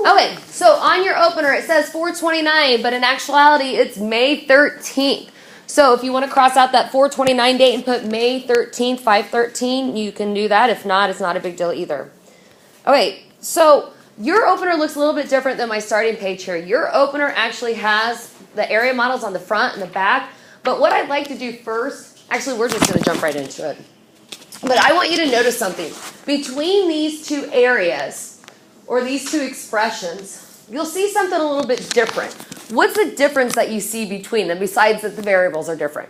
Okay, so on your opener it says 4/29, but in actuality it's May 13th. So if you want to cross out that 4/29 date and put May 13th, 5/13, you can do that. If not, it's not a big deal either. Okay, so your opener looks a little bit different than my starting page here. Your opener actually has the area models on the front and the back. But what I'd like to do first, actually we're just going to jump right into it. But I want you to notice something. Between these two areas, or these two expressions, you'll see something a little bit different. What's the difference that you see between them besides that the variables are different?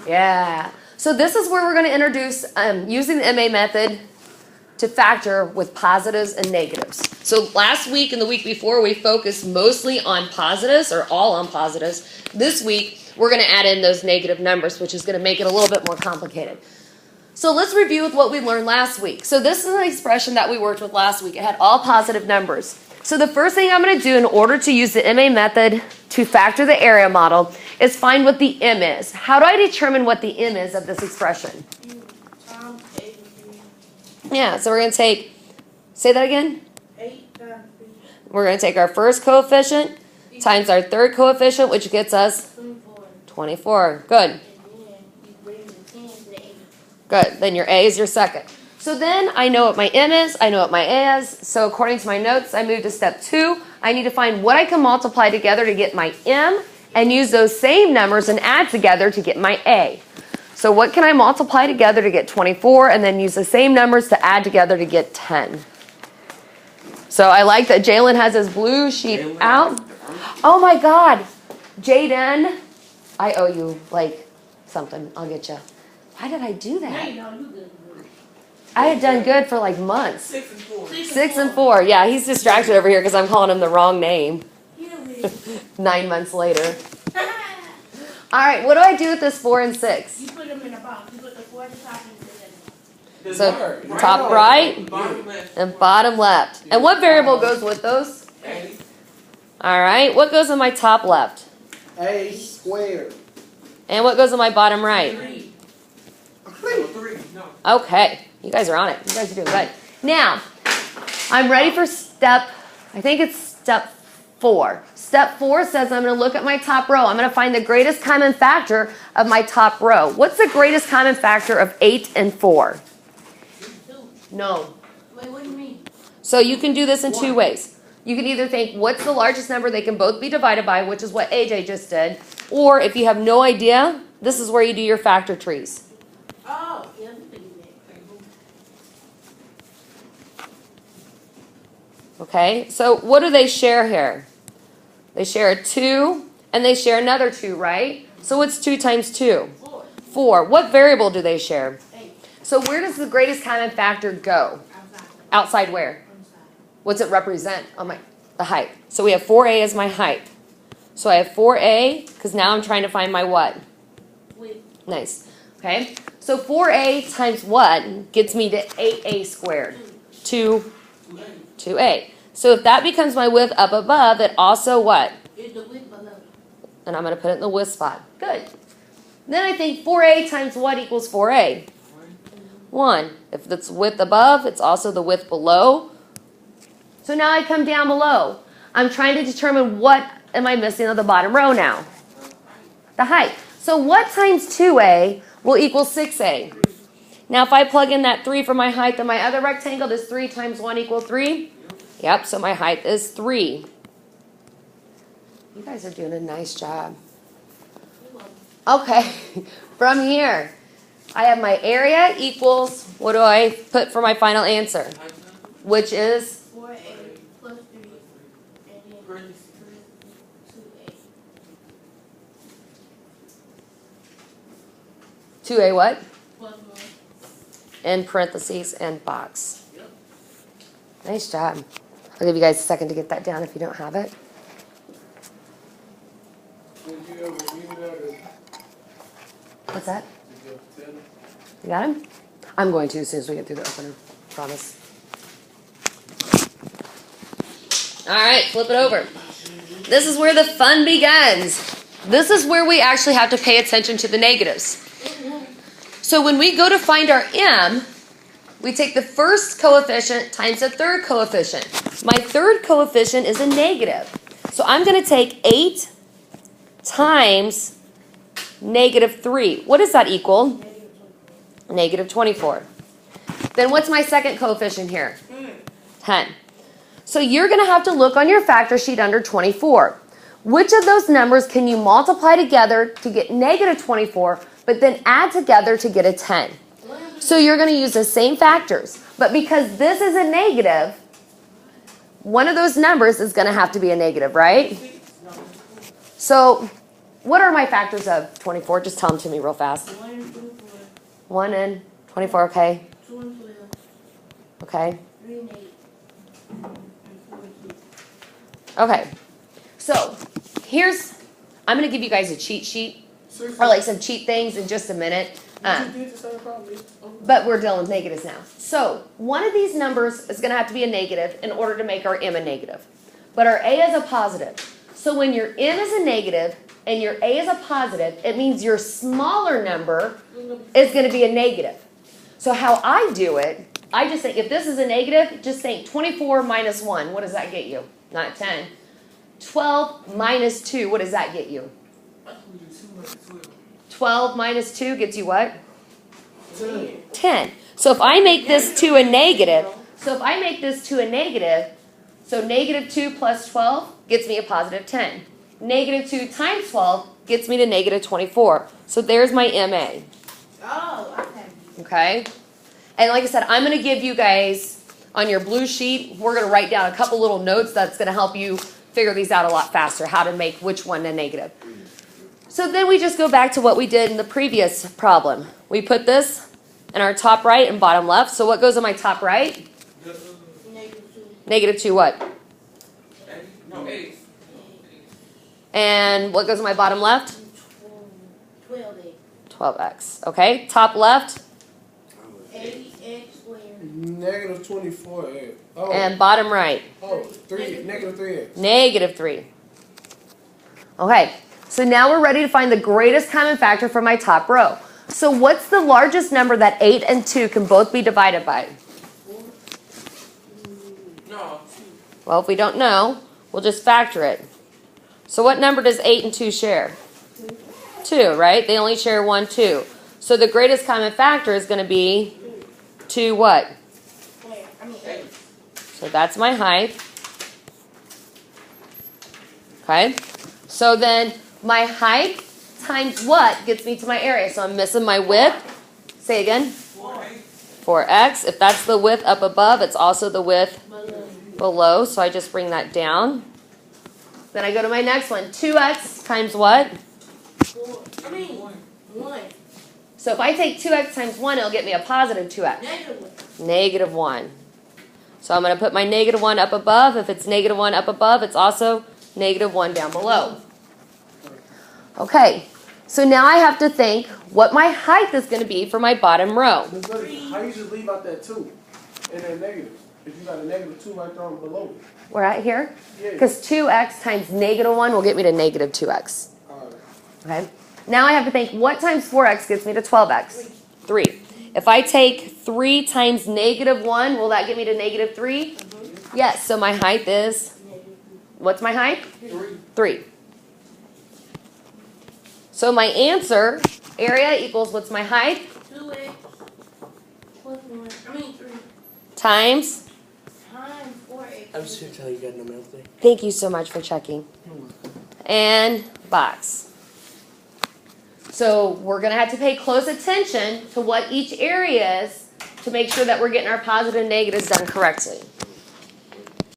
Yeah. So this is where we're going to introduce using the MA method to factor with positives and negatives. So last week and the week before we focused mostly on positives or all on positives. This week we're going to add in those negative numbers, which is going to make it a little bit more complicated. So let's review with what we learned last week. So this is an expression that we worked with last week. It had all positive numbers. So the first thing I'm going to do in order to use the MA method to factor the area model is find what the M is. How do I determine what the M is of this expression? Yeah, so we're going to take, say that again? 8 times 3. We're going to take our first coefficient times our third coefficient, which gets us 24. Good. Good. Then your A is your second. So then I know what my M is. I know what my A is. So according to my notes, I move to step 2. I need to find what I can multiply together to get my M and use those same numbers and add together to get my A. So what can I multiply together to get 24 and then use the same numbers to add together to get 10? So I like that Jalen has his blue sheet out. Oh my God. Jaden, I owe you like something. I'll get you. Why did I do that? I had done good for like months. 6 and 4. 6 and 4. Yeah, he's distracted over here because I'm calling him the wrong name. 9 months later. All right, what do I do with this 4 and 6? You put them in a box. You put the 4 at the top and the So top right and bottom left. And what variable goes with those? All right, what goes in my top left? A squared. And what goes in my bottom right? 3. Okay, you guys are on it. You guys are doing good. Now, I'm ready for I think it's step 4. Step 4 says I'm going to look at my top row. I'm going to find the greatest common factor of my top row. What's the greatest common factor of 8 and 4? No. Wait, what do you mean? So you can do this in 2 ways. You can either think what's the largest number they can both be divided by, which is what AJ just did. Or if you have no idea, this is where you do your factor trees. Oh, yeah. Okay, so what do they share here? They share a 2 and they share another 2, right? So what's 2 times 2? 4. 4. What variable do they share? 8. So where does the greatest common factor go? Outside where? What's it represent on the height? So we have 4a as my height. So I have 4a because now I'm trying to find my what? Width. Nice. Okay. So 4a times what gets me to 8a squared? 2a. So if that becomes my width up above, it also what? Is the width below? And I'm going to put it in the width spot. Good. Then I think 4a times what equals 4a? 1. If it's width above, it's also the width below. So now I come down below. I'm trying to determine what am I missing on the bottom row now? The height. So what times 2a will equal 6a? Now if I plug in that 3 for my height, then my other rectangle, does 3 times 1 equal 3? Yep, so my height is 3. You guys are doing a nice job. Okay, from here, I have my area equals, what do I put for my final answer? Which is? 4a plus 3 and then 2a. 2a what? Plus 1. In parentheses and box. Nice job. I'll give you guys a second to get that down if you don't have it. What's that? You got him? I'm going to as soon as we get through the opener. Promise. All right, flip it over. This is where the fun begins. This is where we actually have to pay attention to the negatives. So when we go to find our M, we take the first coefficient times the third coefficient. My third coefficient is a negative. So I'm going to take 8 times negative 3. What does that equal? Negative 24. Then what's my second coefficient here? 10. So you're going to have to look on your factor sheet under 24. Which of those numbers can you multiply together to get negative 24, but then add together to get a 10? So you're going to use the same factors. But because this is a negative, one of those numbers is going to have to be a negative, right? So what are my factors of 24? Just tell them to me real fast. 1 and 24, okay. 2 and 12. Okay. 3 and 8. And 4 and 2. Okay. So I'm going to give you guys a cheat sheet or like some cheat things in just a minute. But we're dealing with negatives now. So one of these numbers is going to have to be a negative in order to make our m a negative. But our a is a positive. So when your m is a negative and your a is a positive, it means your smaller number is going to be a negative. So how I do it, I just think if this is a negative, just think 24 minus 1. What does that get you? Not 10. 12 minus 2. What does that get you? 12 minus 2 gets you what? 10. So if I make this to a negative, so negative 2 plus 12 gets me a positive 10. Negative 2 times 12 gets me to negative 24. So there's my MA. Oh, okay. Okay? And like I said, I'm going to give you guys on your blue sheet, we're going to write down a couple little notes that's going to help you figure these out a lot faster, how to make which one a negative. So then we just go back to what we did in the previous problem. We put this in our top right and bottom left. So what goes in my top right? Negative 2. Negative 2 what? No, 8. And what goes in my bottom left? 12. 12x. Okay, top left 8x squared. Negative 24x. Oh, and bottom right. negative 3x. Negative 3. Okay, so now we're ready to find the greatest common factor for my top row. So what's the largest number that 8 and 2 can both be divided by? No. Well, if we don't know, we'll just factor it. So what number does 8 and 2 share? 2, right? They only share 1, 2. So the greatest common factor is going to be 2 what? 8. So that's my height. Okay. So then my height times what gets me to my area? So I'm missing my width. Say again. 4x. If that's the width up above, it's also the width below. So I just bring that down. Then I go to my next one. 2x times what? 1. So if I take 2x times 1, it'll get me a positive 2x. Negative 1. Negative 1. So I'm going to put my negative 1 up above. If it's negative 1 up above, it's also negative 1 down below. Okay, so now I have to think what my height is going to be for my bottom row. Miss Buddy, how you just leave out that 2 and then negative? If you got a negative 2 right down below it. We're at here? Yeah. Because 2x times negative 1 will get me to negative 2x. Alright. Okay. Now I have to think what times 4x gets me to 12x? 3. If I take 3 times negative 1, will that get me to negative 3? Yes, so my height is, what's my height? 3. So my answer, area equals what's my height? 2x plus 1. 3 Times. times 4x. I'm just going to tell you got no milk there. Thank you so much for checking. And box. So we're going to have to pay close attention to what each area is to make sure that we're getting our positive and negatives done correctly.